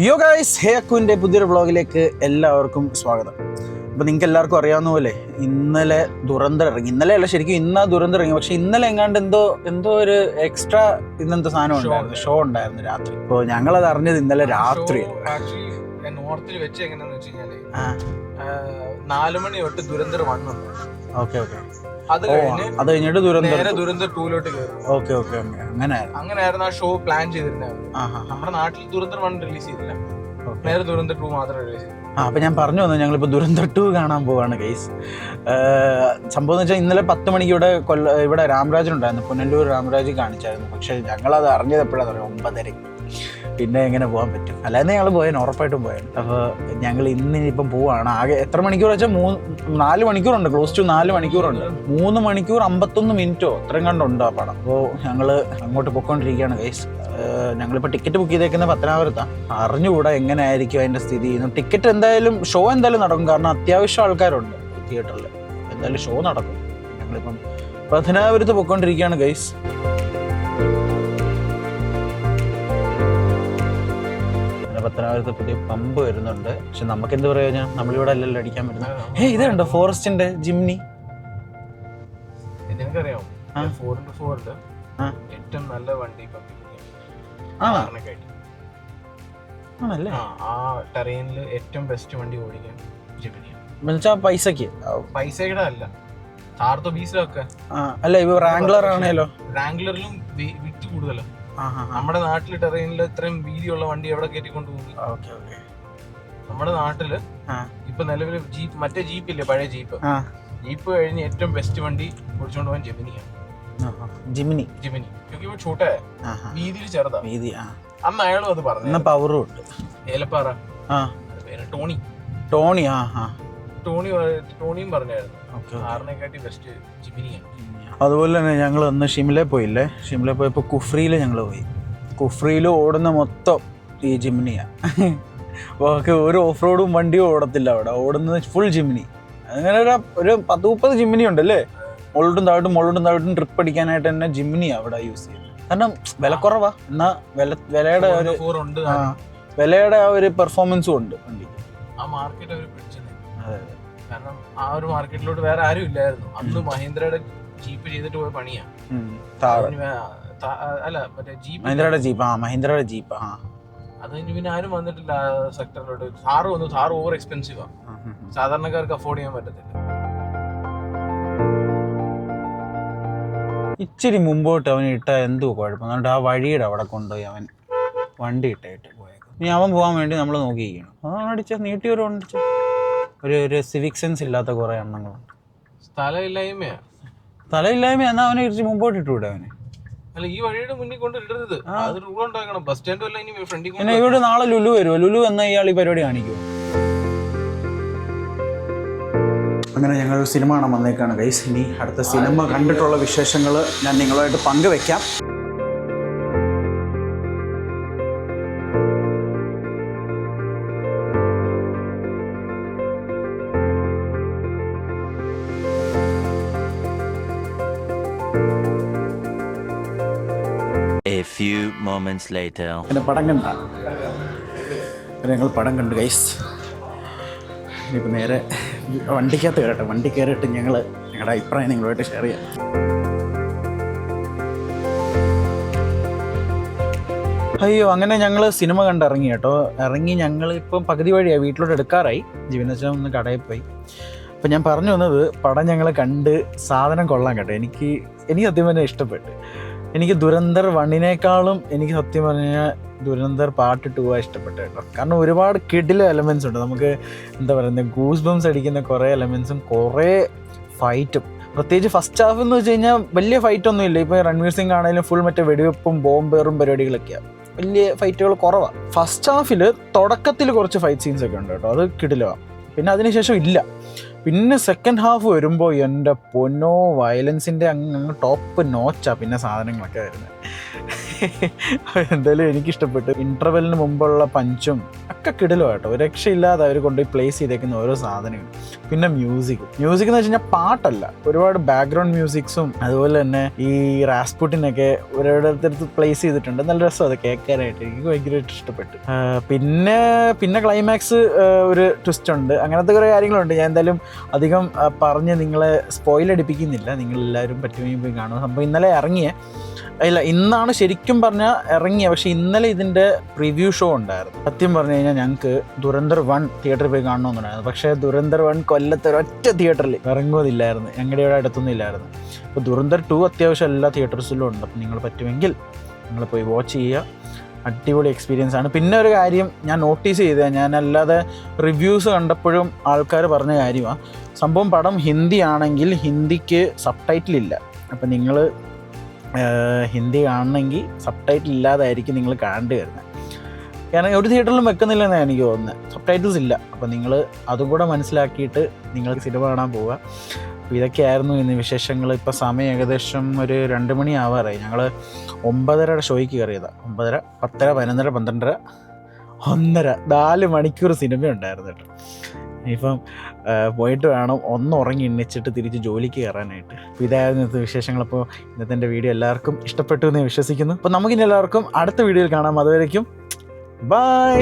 യോ ഗൈസ്, ഹേ അക്കുവിൻ്റെ പുതിയൊരു വ്ളോഗിലേക്ക് എല്ലാവർക്കും സ്വാഗതം. അപ്പോൾ നിങ്ങൾക്ക് എല്ലാവർക്കും അറിയാവുന്ന പോലെ ഇന്നലെ ദുരന്തർ ഇറങ്ങി. ഇന്നലെ അല്ല, ശരിക്കും ഇന്നാ ദുരന്തർ ഇറങ്ങി. പക്ഷെ ഇന്നലെ എങ്ങാണ്ട് എന്തോ ഒരു എക്സ്ട്രാ ഇന്നെന്തോ സാധനം ഉണ്ടായിരുന്നു, ഷോ ഉണ്ടായിരുന്നു രാത്രി. അപ്പോൾ ഞങ്ങളത് അറിഞ്ഞത് ഇന്നലെ രാത്രി. നോർത്തിൽ വെച്ച് എങ്ങനെയാന്ന് വെച്ച് കഴിഞ്ഞാല് 4 മണി തൊട്ട് ദുരന്തർ 1 ഉണ്ട്. Okay okay. അത് കഴിഞ്ഞിട്ട് ദുരന്തർ 2 കയറും. ഓക്കെ ഓക്കെ, അങ്ങനെയായിരുന്നു ആ ഷോ പ്ലാൻ ചെയ്തിരുന്നത്. നമ്മുടെ നാട്ടിൽ ദുരന്തർ 1 റിലീസ് ചെയ്തില്ല, നേരെ ദുരന്തർ 2 മാത്രം റിലീസ് ചെയ്തു. അപ്പം ഞാൻ പറഞ്ഞു വന്നു, ഞങ്ങളിപ്പോൾ ദുരന്തർ 2 കാണാൻ പോവാണ് ഗൈസ്. സംഭവം എന്ന് വെച്ചാൽ ഇന്നലെ 10 മണിക്ക് ഇവിടെ രാമരാജനുണ്ടായിരുന്നു, പുനലൂർ രാമരാജ് കാണിച്ചായിരുന്നു. പക്ഷേ ഞങ്ങളത് അറിഞ്ഞത് എപ്പോഴാണെന്ന് പറയാം, 9:30. പിന്നെ എങ്ങനെ പോകാൻ പറ്റും? അല്ലാതെ ഞങ്ങൾ പോയാൽ ഉറപ്പായിട്ടും പോയാൽ. അപ്പോൾ ഞങ്ങൾ ഇന്നിപ്പം പോവാണ്. ആകെ എത്ര മണിക്കൂർ വെച്ചാൽ 4 മണിക്കൂറുണ്ട്, ക്ലോസ് ടു 4 മണിക്കൂറുണ്ട്. 3 മണിക്കൂർ 51 മിനിറ്റോ അത്രയും കണ്ടുണ്ടോ ആ പടം. അപ്പോൾ ഞങ്ങൾ അങ്ങോട്ട് പോയിക്കൊണ്ടിരിക്കുകയാണ് ഗൈസ്. ഞങ്ങളിപ്പോൾ ടിക്കറ്റ് ബുക്ക് ചെയ്തേക്കുന്നത് പത്തനാപുരത്താണ്. അറിഞ്ഞുകൂടാ എങ്ങനെ ആയിരിക്കും അതിൻ്റെ സ്ഥിതി. ടിക്കറ്റ് എന്തായാലും ഷോ എന്തായാലും നടക്കും, കാരണം അത്യാവശ്യം ആൾക്കാരുണ്ട് തിയേറ്ററിൽ. എന്തായാലും ഷോ നടക്കും. ഞങ്ങളിപ്പം പത്തനാപുരത്ത് പോയിക്കൊണ്ടിരിക്കുകയാണ് ഗൈസ്. പത്തനാപുരത്ത് പുതിയ പമ്പ് വരുന്നുണ്ട്. പക്ഷെ നമുക്ക് എന്ത് പറയാ, നമ്മളിവിടെ അല്ലല്ലോ അടിക്കാൻ പറ്റുന്നത്. ഇത് കണ്ടോ, ഫോറസ്റ്റിന്റെ ജിംനി. എനിക്കറിയാം, 4x4 ഏറ്റവും നല്ല വണ്ടി ആണല്ലേ. ആ ടെറൈനിൽ ഏറ്റവും ബെസ്റ്റ് വണ്ടി ഓടിക്കാൻ ജിമിനിയാണ്. പൈസയുടെ അല്ല, താർത്തോ ബീസിലൊക്കെ അല്ല. ഇപ്പൊ റാംഗ്ലർ ആണല്ലോ, റാംഗ്ലറിലും വിറ്റ് കൂടുതലാണ്. നമ്മുടെ നാട്ടില് ടെറൈനിൽ ഇത്രയും വീതിയുള്ള വണ്ടി എവിടെ കയറ്റിക്കൊണ്ട് പോകും? നമ്മുടെ നാട്ടില് ഇപ്പൊ നിലവിൽ ജീപ്പ്, മറ്റേ ജീപ്പില്ലേ, പഴയ ജീപ്പ് കഴിഞ്ഞ് ഏറ്റവും ബെസ്റ്റ് വണ്ടി ഓടിച്ചോണ്ട് പോകാൻ ജിമിനിയാണ്. ജിമിനി ഛോട്ടാ, വീതിയിൽ ചെറുതാ. അന്ന് അയാളും അത് പറഞ്ഞു. പവറും ഉണ്ട്. ഏലപ്പാറ ടോണിയും പറഞ്ഞായിരുന്നു കാറിനെക്കാട്ടി ബെസ്റ്റ് ജിമിനിയാണ്. അതുപോലെ തന്നെ ഞങ്ങൾ അന്ന് ഷിംല പോയില്ലേ, ഷിംല പോയപ്പോൾ കുഫ്രിയിൽ ഞങ്ങൾ പോയി. കുഫ്രിയിൽ ഓടുന്ന മൊത്തം ഈ ജിമിനിയാണ്. ബാക്കി ഒരു ഓഫ് റോഡും വണ്ടിയും ഓടത്തില്ല അവിടെ, ഓടുന്നത് ഫുൾ ജിമിനി. അങ്ങനെ ഒരു 10-30 ജിമിനി ഉണ്ടല്ലേ, മുകളിലോട്ടും താഴോട്ടും ട്രിപ്പ് അടിക്കാനായിട്ട് തന്നെ ജിമിനിയാണ് അവിടെ യൂസ് ചെയ്യുന്നത്. കാരണം വില കുറവാ, എന്നാൽ വിലയുടെ ആ ഒരു പെർഫോമൻസും ഉണ്ട് വണ്ടി. ആ മാർക്കറ്റ് അവർ പിടിച്ചത്, കാരണം ആ ഒരു മാർക്കറ്റിലോട്ട് വേറെ ആരും ഇല്ലായിരുന്നു അന്ന്. മഹീന്ദ്രയുടെ ജീപ്പ് ചെയ്തിട്ട് പോയ പണിയാ. അല്ല, മറ്റേ മഹീന്ദ്രയുടെ ജീപ്പ്. അത് കഴിഞ്ഞ് പിന്നെ ആരും വന്നിട്ടില്ല ആ സെക്ടറിലോട്ട്. താറ് വന്നു, താറ് ഓവർ എക്സ്പെൻസീവാ, സാധാരണക്കാർക്ക് അഫോർഡ് ചെയ്യാൻ പറ്റത്തില്ല. ഇച്ചിരി മുമ്പോട്ട് അവൻ ഇട്ട എന്തോ കുഴപ്പം, എന്നിട്ട് ആ വഴിയുടെ അവിടെ കൊണ്ടുപോയി അവൻ വണ്ടി ഇട്ടിട്ട് പോയേക്കും. ഇനി അവൻ പോകാൻ വേണ്ടി നമ്മൾ നോക്കിയിരിക്കണം. അതാണ് അടിച്ച നീട്ടിയൊരു ഒരു സിവിക് സെൻസ് ഇല്ലാത്ത കുറെ എണ്ണങ്ങളുണ്ട്. സ്ഥലമില്ലായ്മയാ എന്നാൽ അവനെ ഇരിച്ച് മുമ്പോട്ട് ഇട്ടുകൂടെ അവന്. അല്ല, ഈ വഴിയുടെ മുന്നിൽ കൊണ്ട് ഇടരുത്, അത് റൂൾ ഉണ്ടാക്കണം. ബസ് സ്റ്റാൻഡും അല്ല, ഇനി ഫ്രണ്ടിൽ പിന്നെ ഇവിടെ നാളെ ലുലു വരുമോ? ലുലു എന്നാൽ ഇയാൾ ഈ പരിപാടി കാണിക്കുമോ? അങ്ങനെ ഞങ്ങൾ സിനിമ കാണാൻ വന്നേക്കാണ് ഗൈസ്. ഇനി അടുത്ത സിനിമ കണ്ടിട്ടുള്ള വിശേഷങ്ങൾ ഞാൻ നിങ്ങളുമായിട്ട് പങ്കുവെക്കാം. A few moments later. പടം കണ്ട ഞങ്ങൾ പടം കണ്ടു ഗൈസ്. ഇനിയിപ്പോൾ നേരെ വണ്ടിക്കകത്ത് കയറട്ടെ. വണ്ടി കയറിയിട്ട് ഞങ്ങളുടെ അഭിപ്രായം നിങ്ങളുമായിട്ട് ഷെയർ ചെയ്യാം. അയ്യോ, അങ്ങനെ ഞങ്ങൾ സിനിമ കണ്ടിറങ്ങി കേട്ടോ. ഞങ്ങളിപ്പം പകുതി വഴിയാണ്, വീട്ടിലോട്ട് എടുക്കാറായി. ജീവനച്ച ഒന്ന് കടയിൽ പോയി. അപ്പം ഞാൻ പറഞ്ഞു വന്നത്, പടം ഞങ്ങൾ കണ്ട് സാധനം കൊള്ളാൻ കേട്ടോ. എനിക്ക് സത്യം പറഞ്ഞാൽ ഇഷ്ടപ്പെട്ടു. എനിക്ക് ദുരന്തർ 1 എനിക്ക് സത്യം പറഞ്ഞാൽ ദുരന്തർ പാർട്ട് 2 ഇഷ്ടപ്പെട്ടു കേട്ടോ. കാരണം ഒരുപാട് കിടിലൻ എലമെൻറ്റ്സ് ഉണ്ട്. നമുക്ക് എന്താ പറയുന്നത്, ഗൂസ് ബംസ് അടിക്കുന്ന കുറേ എലമെൻറ്റ്സും കുറേ ഫൈറ്റും. പ്രത്യേകിച്ച് ഫസ്റ്റ് ഹാഫ് എന്ന് വെച്ച് കഴിഞ്ഞാൽ വലിയ ഫൈറ്റൊന്നും ഇല്ല. ഇപ്പോൾ രൺവീർ സിംഗ് ആണെങ്കിലും ഫുൾ മറ്റേ വെടിവെപ്പും ബോംബേറും പരിപാടികളൊക്കെയാണ്. വലിയ ഫൈറ്റുകൾ കുറവാണ്. ഫസ്റ്റ് ഹാഫിൽ തുടക്കത്തിൽ കുറച്ച് ഫൈറ്റ് സീൻസ് ഒക്കെ ഉണ്ട് കേട്ടോ, അത് കിടിലമാണ്. പിന്നെ അതിനുശേഷം ഇല്ല. പിന്നെ സെക്കൻഡ് ഹാഫ് വരുമ്പോൾ എൻ്റെ പൊന്നോ, വയലൻസിൻ്റെ അങ്ങ് ടോപ്പ് നോച്ചാ പിന്നെ സാധനങ്ങളൊക്കെ വരുന്നത്. എന്തായാലും എനിക്കിഷ്ടപ്പെട്ടു. ഇൻ്റർവെല്ലിന് മുമ്പുള്ള പഞ്ചും ഒക്കെ കിടിലോ കേട്ടോ, ഒരു രക്ഷയില്ലാതെ അവർ കൊണ്ടുപോയി പ്ലേസ് ചെയ്തേക്കുന്ന ഓരോ സാധനങ്ങൾ. പിന്നെ മ്യൂസിക് എന്ന് വെച്ച് കഴിഞ്ഞാൽ പാട്ടല്ല, ഒരുപാട് ബാക്ക്ഗ്രൗണ്ട് മ്യൂസിക്സും അതുപോലെ തന്നെ ഈ റാസ്പുട്ടിനൊക്കെ ഓരോരുത്തരത്ത് പ്ലേസ് ചെയ്തിട്ടുണ്ട്. നല്ല രസം അത് കേൾക്കാനായിട്ട്, എനിക്ക് ഭയങ്കരമായിട്ട് ഇഷ്ടപ്പെട്ടു. പിന്നെ ക്ലൈമാക്സ് ഒരു ട്വിസ്റ്റ് ഉണ്ട്, അങ്ങനത്തെ കുറേ കാര്യങ്ങളുണ്ട്. ഞാൻ എന്തായാലും അധികം പറഞ്ഞ് നിങ്ങളെ സ്പോയിൽ അടിപ്പിക്കുന്നില്ല, നിങ്ങളെല്ലാവരും പറ്റുമെങ്കിൽ പോയി കാണുക. സംഭവം ഇന്നലെ ഇന്നാണ് ശരിക്കും പറഞ്ഞാൽ ഇറങ്ങിയ, പക്ഷേ ഇന്നലെ ഇതിൻ്റെ പ്രിവ്യൂ ഷോ ഉണ്ടായിരുന്നു. സത്യം പറഞ്ഞു കഴിഞ്ഞാൽ ഞങ്ങൾക്ക് ദുരന്തർ 1 തിയേറ്ററിൽ പോയി കാണണമെന്നുണ്ടായിരുന്നു. പക്ഷേ ദുരന്തർ 1 കൊല്ലത്ത് ഒരൊറ്റ തിയേറ്ററിൽ ഇറങ്ങുന്നതില്ലായിരുന്നു, ഞങ്ങളുടെ ഇവിടെ അടുത്തൊന്നും ഇല്ലായിരുന്നു. അപ്പോൾ ദുരന്തർ 2 അത്യാവശ്യം എല്ലാ തിയേറ്റേഴ്സിലും ഉണ്ട്. അപ്പോൾ നിങ്ങൾ പറ്റുമെങ്കിൽ നിങ്ങൾ പോയി വാച്ച് ചെയ്യുക, അടിപൊളി എക്സ്പീരിയൻസ് ആണ്. പിന്നെ ഒരു കാര്യം ഞാൻ നോട്ടീസ് ചെയ്തത്, ഞാൻ അല്ലാതെ റിവ്യൂസ് കണ്ടപ്പോഴും ആൾക്കാർ പറഞ്ഞ കാര്യമാണ്, സംഭവം പടം ഹിന്ദി ആണെങ്കിൽ ഹിന്ദിക്ക് സബ് ടൈറ്റിൽ ഇല്ല. അപ്പം നിങ്ങൾ ഹിന്ദി കാണണമെങ്കിൽ സബ് ടൈറ്റിൽ ഇല്ലാതായിരിക്കും നിങ്ങൾ കാണേണ്ടി വരുന്നത്. കാരണം ഒരു തിയേറ്ററിലും വെക്കുന്നില്ലെന്നാണ് എനിക്ക് തോന്നുന്നത്, സബ് ടൈറ്റിൽസ് ഇല്ല. അപ്പോൾ നിങ്ങൾ അതും കൂടെ മനസ്സിലാക്കിയിട്ട് നിങ്ങൾക്ക് സിനിമ കാണാൻ പോവുക. അപ്പോൾ ഇതൊക്കെയായിരുന്നു ഇന്ന് വിശേഷങ്ങൾ. ഇപ്പോൾ സമയം ഏകദേശം ഒരു 2 മണി ആവാറായി. ഞങ്ങൾ 9:30 ഷോയ്ക്ക് കയറിയതാണ്. 9:30, 10:30, 11:30, 12:30, 1:30, 4 മണിക്കൂർ സിനിമ ഉണ്ടായിരുന്നു കേട്ടോ. ഇപ്പം പോയിട്ട് വേണം ഒന്ന് ഉറങ്ങി എണ്ണിച്ചിട്ട് തിരിച്ച് ജോലിക്ക് കയറാനായിട്ട്. അപ്പോൾ ഇതായിരുന്നു ഇന്നത്തെ വിശേഷങ്ങൾ. അപ്പോൾ ഇന്നത്തെ എൻ്റെ വീഡിയോ എല്ലാവർക്കും ഇഷ്ടപ്പെട്ടു എന്ന് വിശ്വസിക്കുന്നു. അപ്പോൾ നമുക്കിനി എല്ലാവർക്കും അടുത്ത വീഡിയോയിൽ കാണാം. അതുവരേക്കും ബൈ.